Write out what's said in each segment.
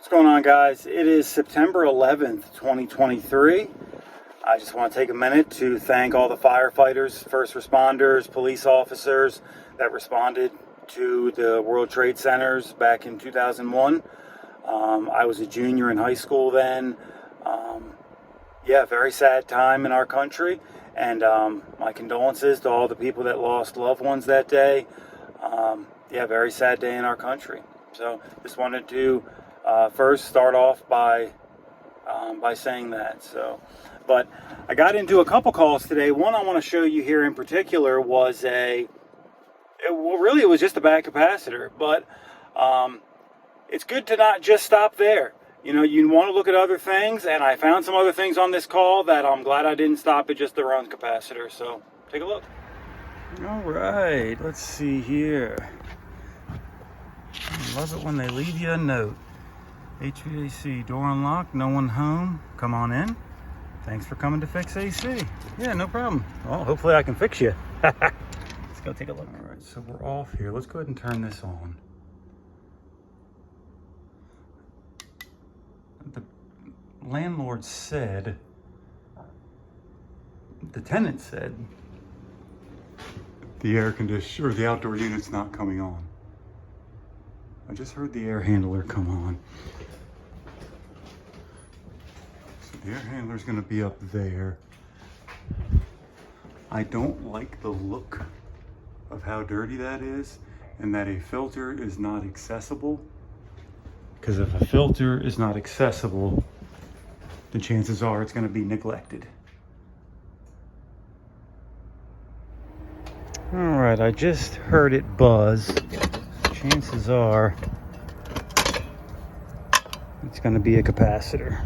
What's going on, guys? It is September 11th, 2023. I just want to take a minute to thank all the firefighters, first responders, police officers that responded to the World Trade Centers back in 2001. I was a junior in high school then. Very sad time in our country, and my condolences to all the people that lost loved ones that day. Very sad day in our country. So just wanted to first start off by saying that. But I got into a couple calls today. One I want to show you here in particular was it was just a bad capacitor, but it's good to not just stop there. You know, you want to look at other things, and I found some other things on this call that I'm glad I didn't stop at just the run capacitor. So take a look. All right, let's see here. I love it when they leave you a note. HVAC door unlocked, no one home. Come on in. Thanks for coming to fix AC. Yeah, no problem. Well, hopefully I can fix you. Let's go take a look. All right, so we're off here. Let's go ahead and turn this on. The landlord said, the tenant said, the air conditioner or the outdoor unit's not coming on. I just heard the air handler come on. So the air handler's gonna be up there. I don't like the look of how dirty that is, and that a filter is not accessible. Because if a filter is not accessible, the chances are it's gonna be neglected. All right, I just heard it buzz. Chances are it's going to be a capacitor.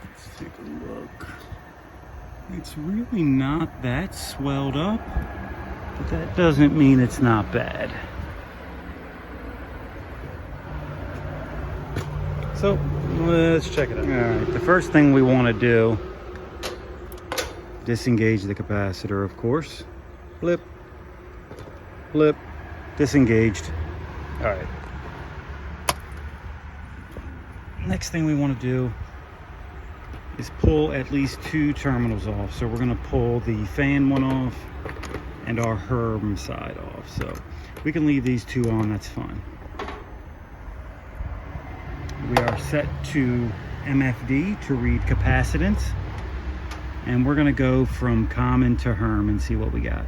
Let's take a look. It's really not that swelled up. But that doesn't mean it's not bad. So let's check it out. All right, the first thing we want to do, disengage the capacitor, of course. Blip, blip, disengaged. All right. Next thing we want to do is pull at least two terminals off. So we're going to pull the fan one off and our Herm side off. So we can leave these two on, that's fine. We are set to MFD to read capacitance, and we're gonna go from common to Herm and see what we got.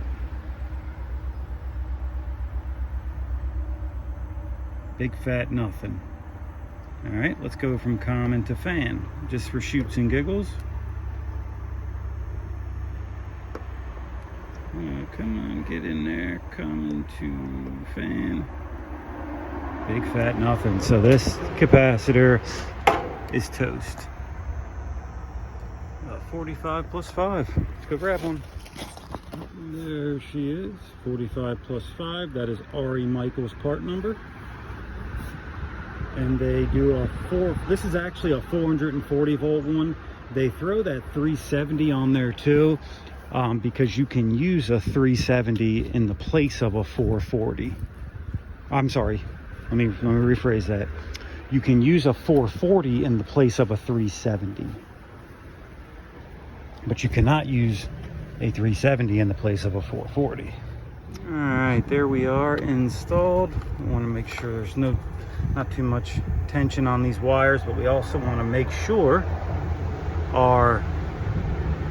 Big fat nothing. All right, let's go from common to fan, just for shoots and giggles. Come on, get in there. Coming to fan. Big fat nothing. So this capacitor is toast. 45 plus 5. Let's go grab one. There she is. 45 plus 5. That is Ari Michael's part number. And they do this is actually a 440 volt one. They throw that 370 on there too. Because you can use a 370 in the place of a 440. I'm sorry, let me rephrase that. You can use a 440 in the place of a 370. But you cannot use a 370 in the place of a 440. All right, there we are installed. We want to make sure there's not too much tension on these wires, but we also want to make sure our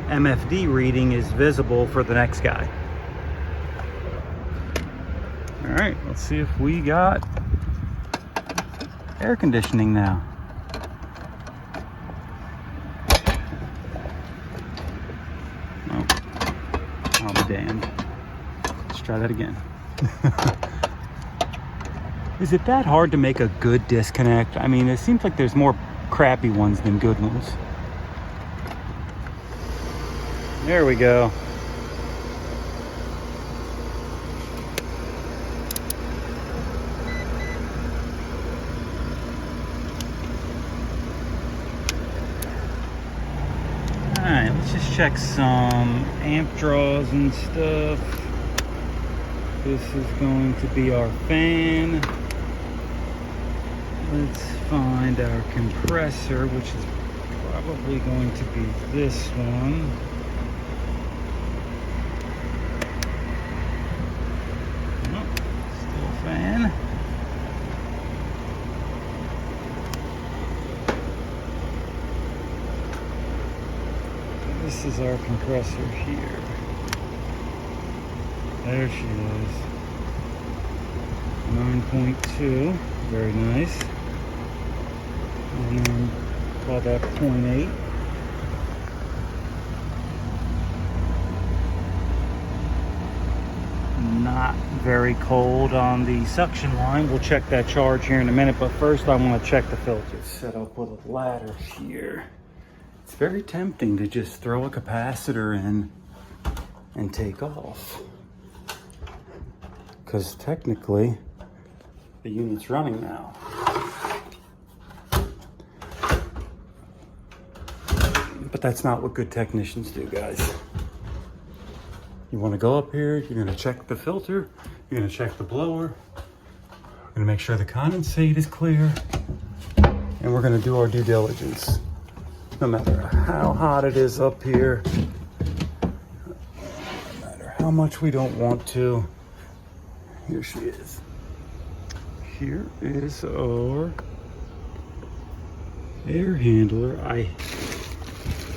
MFD reading is visible for the next guy. All right, let's see if we got air conditioning now. Oh, I'll be damned. Let's try that again. Is it that hard to make a good disconnect? I mean, it seems like there's more crappy ones than good ones. There we go. check some amp draws and stuff. This is going to be our fan. Let's find our compressor, which is probably going to be this one. Oh, still a fan. This is our compressor here. There she is. 9.2. Very nice. And then call that 0.8. Not very cold on the suction line. We'll check that charge here in a minute, but first I want to check the filter. Set up with a ladder here. It's very tempting to just throw a capacitor in and take off, because technically the unit's running now. But that's not what good technicians do, guys. You want to go up here, you're going to check the filter, you're going to check the blower, we're going to make sure the condensate is clear, and we're going to do our due diligence. No matter how hot it is up here, no matter how much we don't want to. Here she is. Here is our air handler. I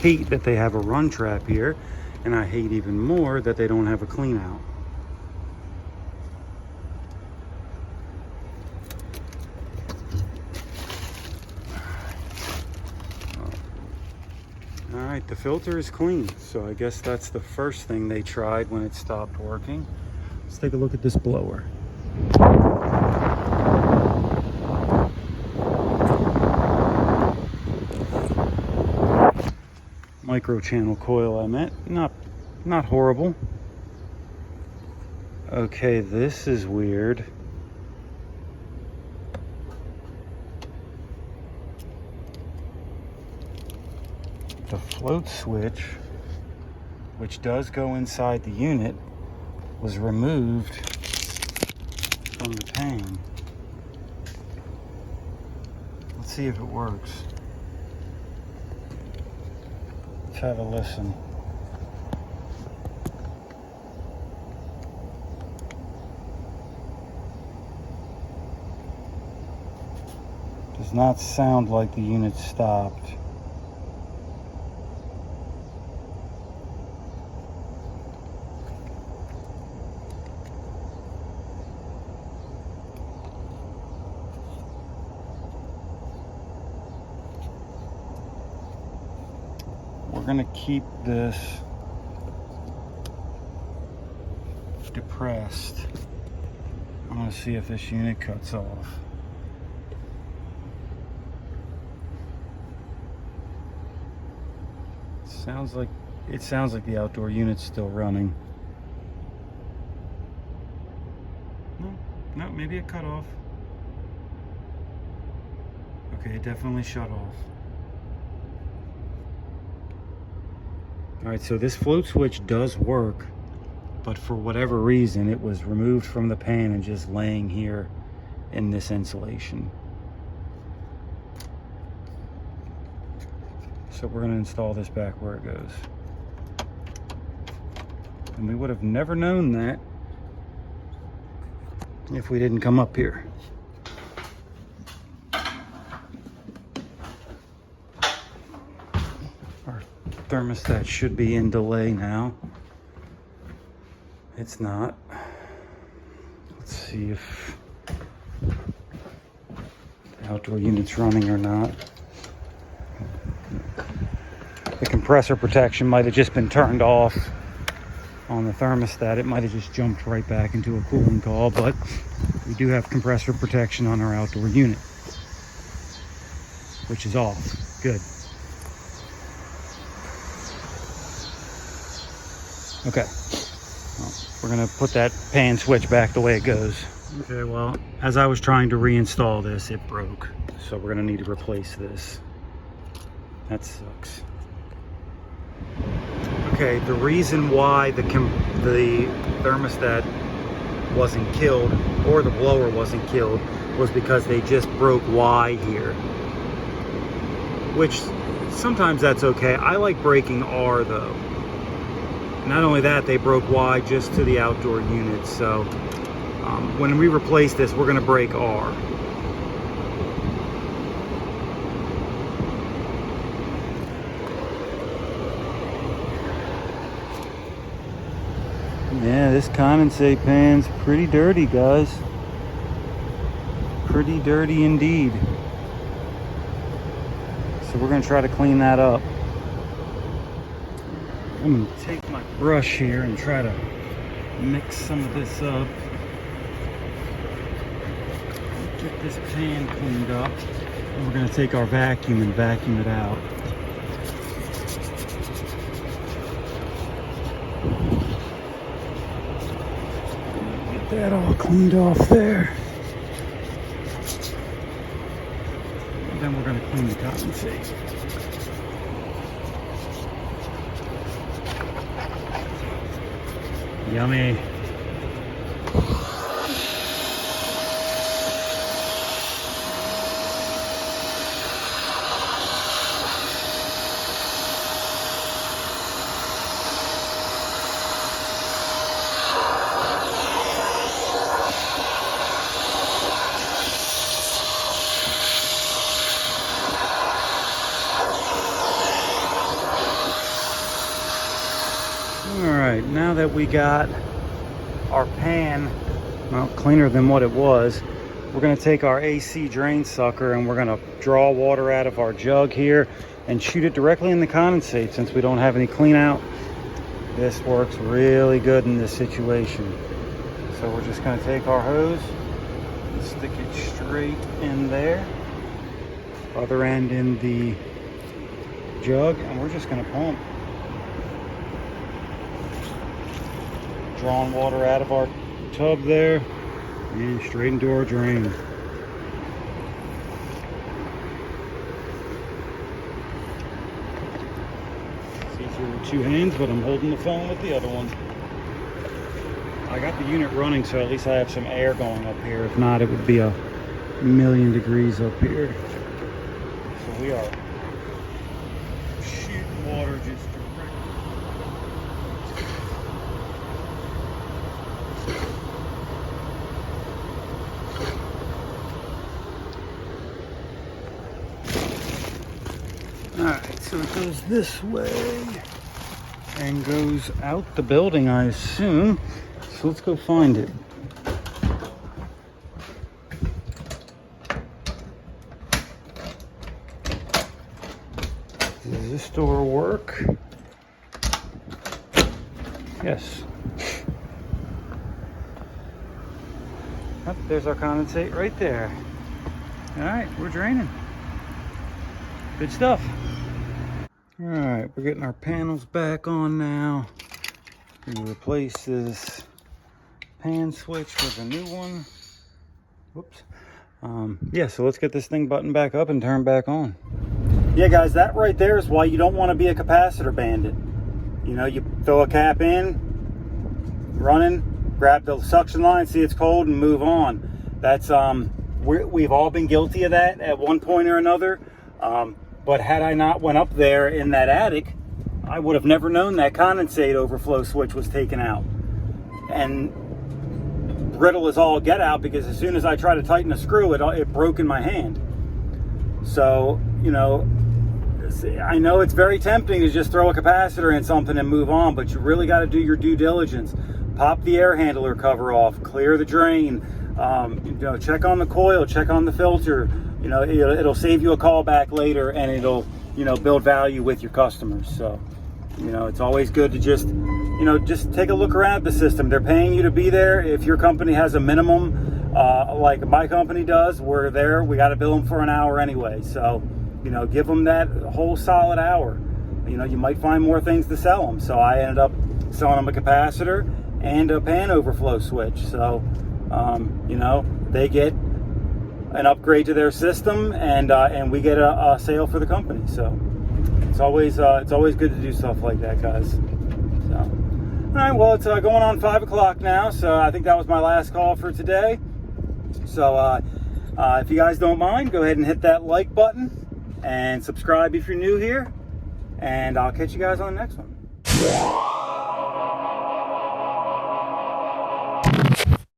hate that they have a run trap here, and I hate even more that they don't have a clean out. All right, the filter is clean, so I guess that's the first thing they tried when it stopped working. Let's take a look at this blower. Micro channel coil, I meant. Not horrible. Okay, this is weird. The float switch, which does go inside the unit, was removed from the pan. Let's see if it works. Let's have a listen. Does not sound like the unit stopped. We're going to keep this depressed. I'm going to see if this unit cuts off. It sounds like the outdoor unit's still running. No, maybe it cut off. Okay, it definitely shut off. All right, so this float switch does work, but for whatever reason, it was removed from the pan and just laying here in this insulation. So we're going to install this back where it goes. And we would have never known that if we didn't come up here. Our thermostat should be in delay now. It's not. Let's see if the outdoor unit's running or not. The compressor protection might have just been turned off on the thermostat. It might have just jumped right back into a cooling call, but we do have compressor protection on our outdoor unit, which is off. Good. Okay. Well, we're gonna put that pan switch back the way it goes. Okay, well, as I was trying to reinstall this, it broke. So we're gonna need to replace this. That sucks. Okay, the reason why the thermostat wasn't killed, or the blower wasn't killed, was because they just broke Y here. Which, sometimes that's okay. I like breaking R though. Not only that, they broke Y just to the outdoor unit. So when we replace this, we're going to break R. Yeah, this condensate pan's pretty dirty, guys. Pretty dirty indeed. So we're going to try to clean that up. I'm going to take my brush here and try to mix some of this up. Get this pan cleaned up. And we're going to take our vacuum and vacuum it out. Get that all cleaned off there. And then we're going to clean the condensate. Yummy. Alright, now that we got our pan, well, cleaner than what it was, we're going to take our AC drain sucker and we're going to draw water out of our jug here and shoot it directly in the condensate. Since we don't have any clean out, this works really good in this situation. So we're just going to take our hose and stick it straight in there, other end in the jug, and we're just going to pump. Drawing water out of our tub there and straight into our drain. It's easier with two hands, but I'm holding the phone with the other one. I got the unit running, so at least I have some air going up here. If not, it would be a million degrees up here. So we are shooting water just Alright, so it goes this way and goes out the building, I assume. So let's go find it. Does this door work? Yes. Oh, there's our condensate right there. Alright, we're draining. Good stuff. Alright, we're getting our panels back on now. We replace this pan switch with a new one. Whoops. Yeah, so let's get this thing buttoned back up and turned back on. Yeah, guys, that right there is why you don't want to be a capacitor bandit. You know, you throw a cap in, running, grab the suction line, see it's cold, and move on. That's we've all been guilty of that at one point or another. But had I not went up there in that attic, I would have never known that condensate overflow switch was taken out. And brittle as all get out, because as soon as I try to tighten a screw, it broke in my hand. So, you know, I know it's very tempting to just throw a capacitor in something and move on, but you really got to do your due diligence. Pop the air handler cover off, clear the drain, you know, check on the coil, check on the filter. You know, it'll save you a call back later, and it'll, you know, build value with your customers. So, you know, it's always good to just, you know, just take a look around at the system. They're paying you to be there. If your company has a minimum, like my company does, we're there. We got to bill them for an hour anyway. So, you know, give them that whole solid hour. You know, you might find more things to sell them. So I ended up selling them a capacitor and a pan overflow switch. So, you know, they get an upgrade to their system, and we get a sale for the company. So it's always good to do stuff like that, guys. So, all right, well, it's going on 5 o'clock now, so I think that was my last call for today. So if you guys don't mind, go ahead and hit that like button and subscribe if you're new here, and I'll catch you guys on the next one.